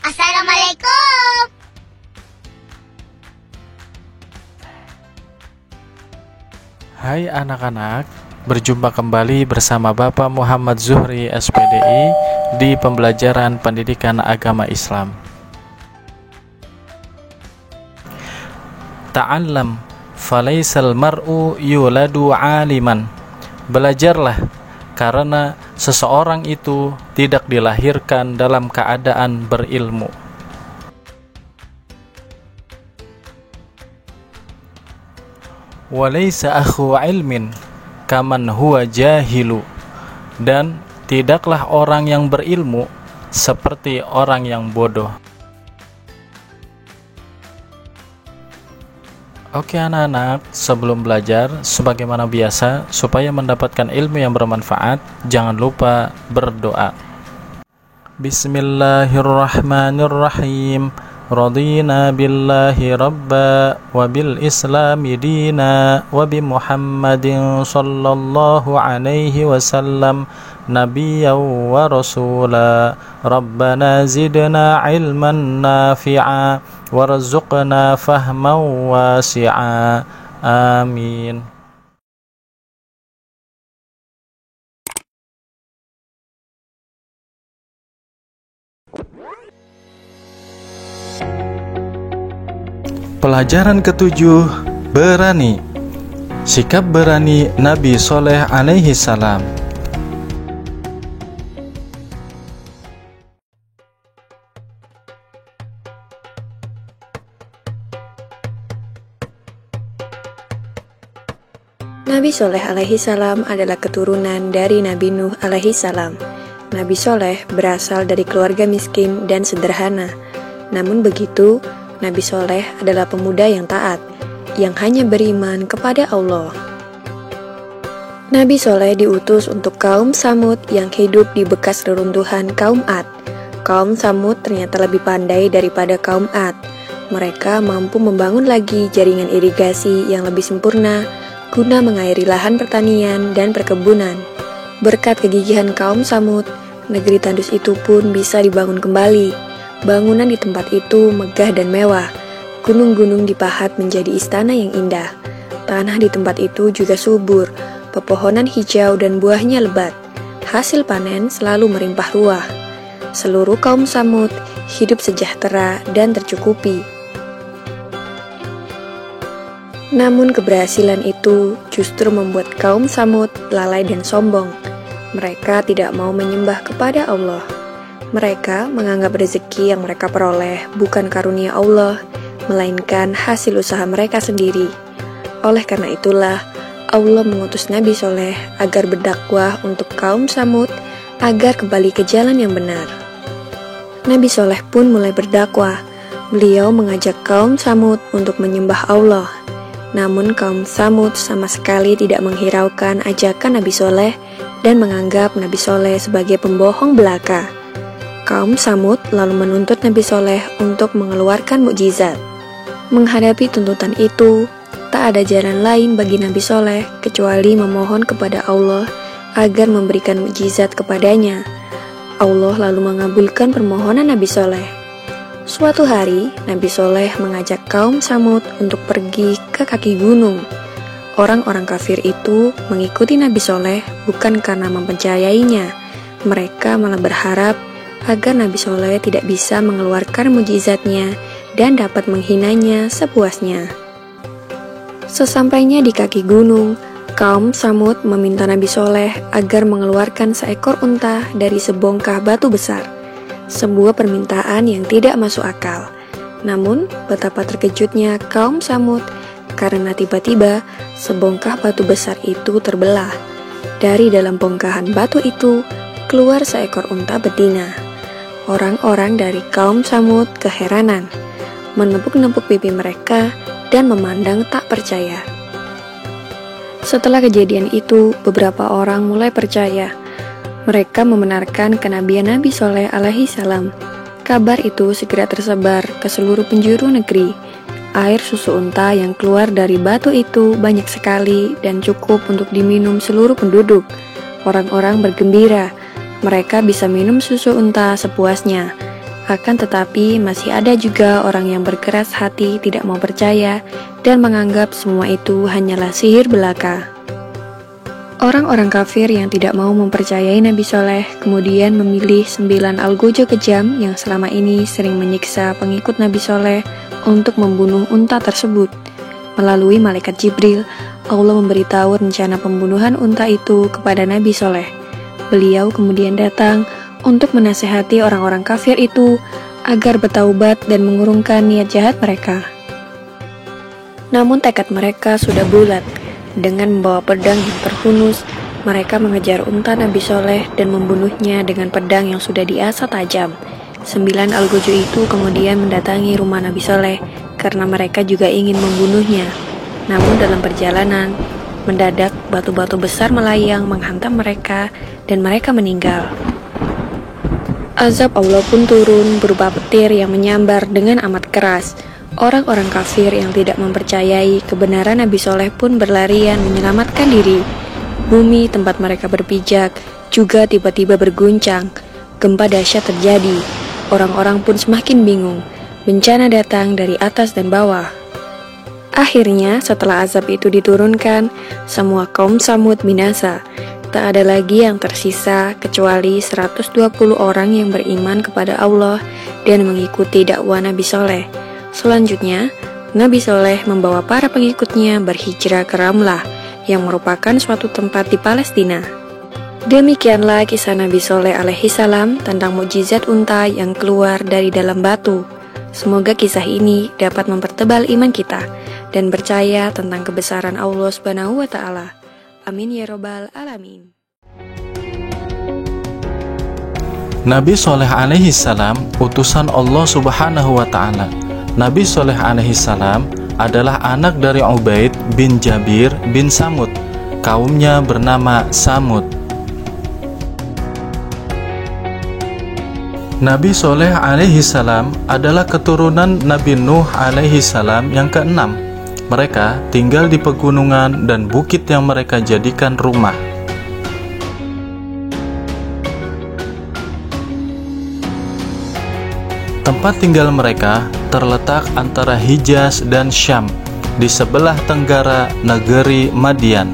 Assalamualaikum. Hai anak-anak, berjumpa kembali bersama Bapak Muhammad Zuhri SPDI di pembelajaran pendidikan agama Islam. Ta'allam falaisal mar'u yuladu aliman. Belajarlah, karena seseorang itu tidak dilahirkan dalam keadaan berilmu. Walaysa akhu ilmin kaman huwa jahilu. Dan tidaklah orang yang berilmu seperti orang yang bodoh. Oke anak-anak, sebelum belajar, sebagaimana biasa, supaya mendapatkan ilmu yang bermanfaat, jangan lupa berdoa. Bismillahirrahmanirrahim. Radina billahi rabba wa bil islami dina wa bi Muhammadin sallallahu alaihi wasallam nabiyyan wa rasula. Rabbana zidna ilman nafi'a warzuqna fahman wasi'a. Amin. Pelajaran ketujuh, berani. Sikap berani Nabi Soleh alaihi salam. Nabi Soleh alaihi salam adalah keturunan dari Nabi Nuh alaihi salam. Nabi Soleh berasal dari keluarga miskin dan sederhana. Namun begitu, Nabi Soleh adalah pemuda yang taat, yang hanya beriman kepada Allah. Nabi Soleh diutus untuk kaum Samud yang hidup di bekas reruntuhan kaum Ad. Kaum Samud ternyata lebih pandai daripada kaum Ad. Mereka mampu membangun lagi jaringan irigasi yang lebih sempurna guna mengairi lahan pertanian dan perkebunan. Berkat kegigihan kaum Samud, negeri tandus itu pun bisa dibangun kembali. Bangunan di tempat itu megah dan mewah. Gunung-gunung dipahat menjadi istana yang indah. Tanah di tempat itu juga subur, pepohonan hijau dan buahnya lebat. Hasil panen selalu melimpah ruah. Seluruh kaum Samud hidup sejahtera dan tercukupi. Namun keberhasilan itu justru membuat kaum Samud lalai dan sombong. Mereka tidak mau menyembah kepada Allah. Mereka menganggap rezeki yang mereka peroleh bukan karunia Allah, melainkan hasil usaha mereka sendiri. Oleh karena itulah, Allah mengutus Nabi Soleh agar berdakwah untuk kaum Samud agar kembali ke jalan yang benar. Nabi Soleh pun mulai berdakwah. Beliau mengajak kaum Samud untuk menyembah Allah. Namun kaum Samud sama sekali tidak menghiraukan ajakan Nabi Soleh dan menganggap Nabi Soleh sebagai pembohong belaka. Kaum Samud lalu menuntut Nabi Soleh untuk mengeluarkan mukjizat. Menghadapi tuntutan itu, tak ada jalan lain bagi Nabi Soleh kecuali memohon kepada Allah agar memberikan mukjizat kepadanya. Allah lalu mengabulkan permohonan Nabi Soleh. Suatu hari, Nabi Soleh mengajak kaum Samud untuk pergi ke kaki gunung. Orang-orang kafir itu mengikuti Nabi Soleh bukan karena mempercayainya. Mereka malah berharap agar Nabi Soleh tidak bisa mengeluarkan mukjizatnya dan dapat menghinanya sepuasnya. Sesampainya di kaki gunung, kaum Samud meminta Nabi Soleh agar mengeluarkan seekor unta dari sebongkah batu besar. Sebuah permintaan yang tidak masuk akal. Namun, betapa terkejutnya kaum Samud karena tiba-tiba sebongkah batu besar itu terbelah. Dari dalam bongkahan batu itu, keluar seekor unta betina. Orang-orang dari kaum Samud keheranan, menepuk-nepuk pipi mereka dan memandang tak percaya. Setelah kejadian itu, beberapa orang mulai percaya. Mereka membenarkan kenabian Nabi Soleh alaihi salam. Kabar itu segera tersebar ke seluruh penjuru negeri. Air susu unta yang keluar dari batu itu banyak sekali dan cukup untuk diminum seluruh penduduk. Orang-orang bergembira. Mereka bisa minum susu unta sepuasnya. Akan tetapi masih ada juga orang yang berkeras hati tidak mau percaya dan menganggap semua itu hanyalah sihir belaka. Orang-orang kafir yang tidak mau mempercayai Nabi Soleh kemudian memilih 9 algojo kejam yang selama ini sering menyiksa pengikut Nabi Soleh untuk membunuh unta tersebut. Melalui malaikat Jibril, Allah memberitahu rencana pembunuhan unta itu kepada Nabi Soleh. Beliau kemudian datang untuk menasehati orang-orang kafir itu agar bertaubat dan mengurungkan niat jahat mereka. Namun tekad mereka sudah bulat. Dengan membawa pedang yang terhunus, mereka mengejar unta Nabi Soleh dan membunuhnya dengan pedang yang sudah diasah tajam. 9 algojo itu kemudian mendatangi rumah Nabi Soleh karena mereka juga ingin membunuhnya. Namun dalam perjalanan, mendadak batu-batu besar melayang menghantam mereka dan mereka meninggal. Azab Allah pun turun berupa petir yang menyambar dengan amat keras. Orang-orang kafir yang tidak mempercayai kebenaran Nabi Soleh pun berlarian menyelamatkan diri. Bumi tempat mereka berpijak juga tiba-tiba berguncang. Gempa dahsyat terjadi. Orang-orang pun semakin bingung. Bencana datang dari atas dan bawah. Akhirnya setelah azab itu diturunkan, semua kaum Samud binasa. Tak ada lagi yang tersisa kecuali 120 orang yang beriman kepada Allah dan mengikuti dakwah Nabi Soleh. Selanjutnya, Nabi Soleh membawa para pengikutnya berhijrah ke Ramlah yang merupakan suatu tempat di Palestina. Demikianlah kisah Nabi Soleh alaihissalam tentang mukjizat unta yang keluar dari dalam batu. Semoga kisah ini dapat mempertebal iman kita dan percaya tentang kebesaran Allah Subhanahu wa Ta'ala. Amin ya robbal alamin. Nabi Soleh alaihissalam utusan Allah Subhanahu wa Ta'ala. Nabi Soleh alaihissalam adalah anak dari Ubaid bin Jabir bin Samud. Kaumnya bernama Samud. Nabi Soleh alaihissalam adalah keturunan Nabi Nuh alaihissalam yang keenam. Mereka tinggal di pegunungan dan bukit yang mereka jadikan rumah. Tempat tinggal mereka terletak antara Hijaz dan Syam, di sebelah tenggara negeri Madian.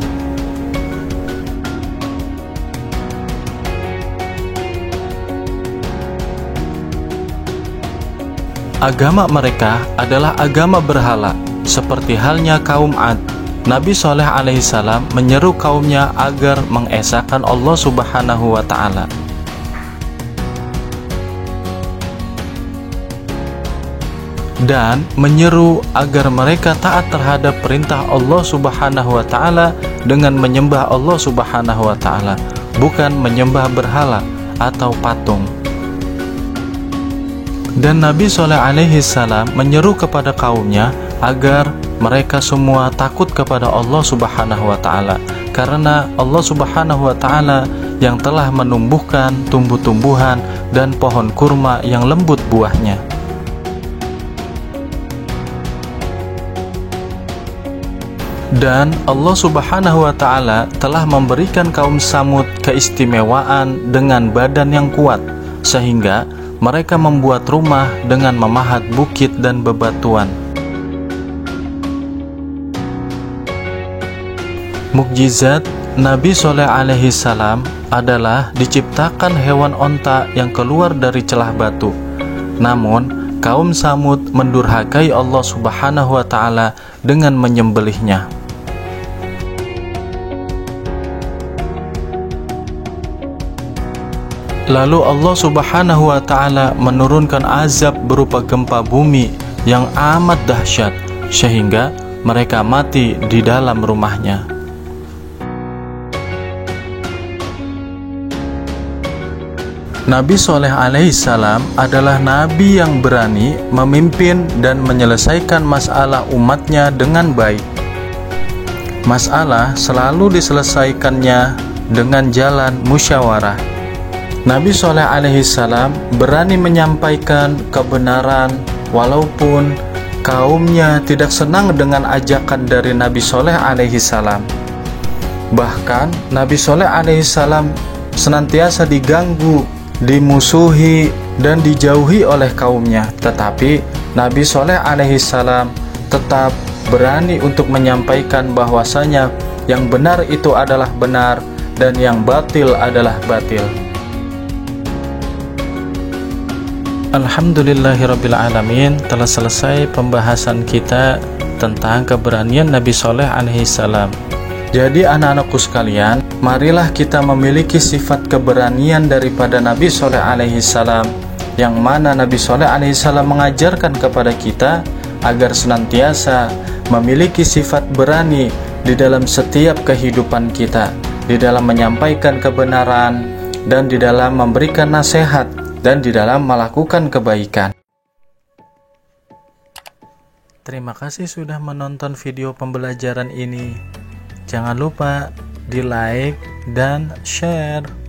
Agama mereka adalah agama berhala, seperti halnya kaum Ad. Nabi Soleh alaihissalam menyeru kaumnya agar mengesahkan Allah Subhanahu wa Ta'ala. Dan menyeru agar mereka taat terhadap perintah Allah Subhanahu wa Ta'ala dengan menyembah Allah Subhanahu wa Ta'ala, bukan menyembah berhala atau patung. Dan Nabi Soleh alaihissalam menyeru kepada kaumnya agar mereka semua takut kepada Allah Subhanahu wa Ta'ala, karena Allah Subhanahu wa Ta'ala yang telah menumbuhkan tumbuh-tumbuhan dan pohon kurma yang lembut buahnya. Dan Allah Subhanahu wa Ta'ala telah memberikan kaum Samud keistimewaan dengan badan yang kuat, sehingga mereka membuat rumah dengan memahat bukit dan bebatuan. Mukjizat Nabi Soleh alaihissalam adalah diciptakan hewan onta yang keluar dari celah batu. Namun, kaum Samud mendurhakai Allah Subhanahu wa Ta'ala dengan menyembelihnya. Lalu Allah Subhanahu wa Ta'ala menurunkan azab berupa gempa bumi yang amat dahsyat, sehingga mereka mati di dalam rumahnya. Nabi Soleh alaihissalam adalah nabi yang berani memimpin dan menyelesaikan masalah umatnya dengan baik. Masalah selalu diselesaikannya dengan jalan musyawarah. Nabi Soleh alaihissalam berani menyampaikan kebenaran walaupun kaumnya tidak senang dengan ajakan dari Nabi Soleh alaihissalam. Bahkan Nabi Soleh alaihissalam senantiasa diganggu, dimusuhi, dan dijauhi oleh kaumnya. Tetapi Nabi Shaleh alaihissalam tetap berani untuk menyampaikan bahwasanya yang benar itu adalah benar dan yang batil adalah batil. Alhamdulillahirrabbilalamin, telah selesai pembahasan kita tentang keberanian Nabi Shaleh alaihissalam. Jadi anak-anakku sekalian, marilah kita memiliki sifat keberanian daripada Nabi Shaleh alaihissalam, yang mana Nabi Shaleh alaihissalam mengajarkan kepada kita agar senantiasa memiliki sifat berani di dalam setiap kehidupan kita, di dalam menyampaikan kebenaran, dan di dalam memberikan nasihat, dan di dalam melakukan kebaikan. Terima kasih sudah menonton video pembelajaran ini. Jangan lupa di like dan share.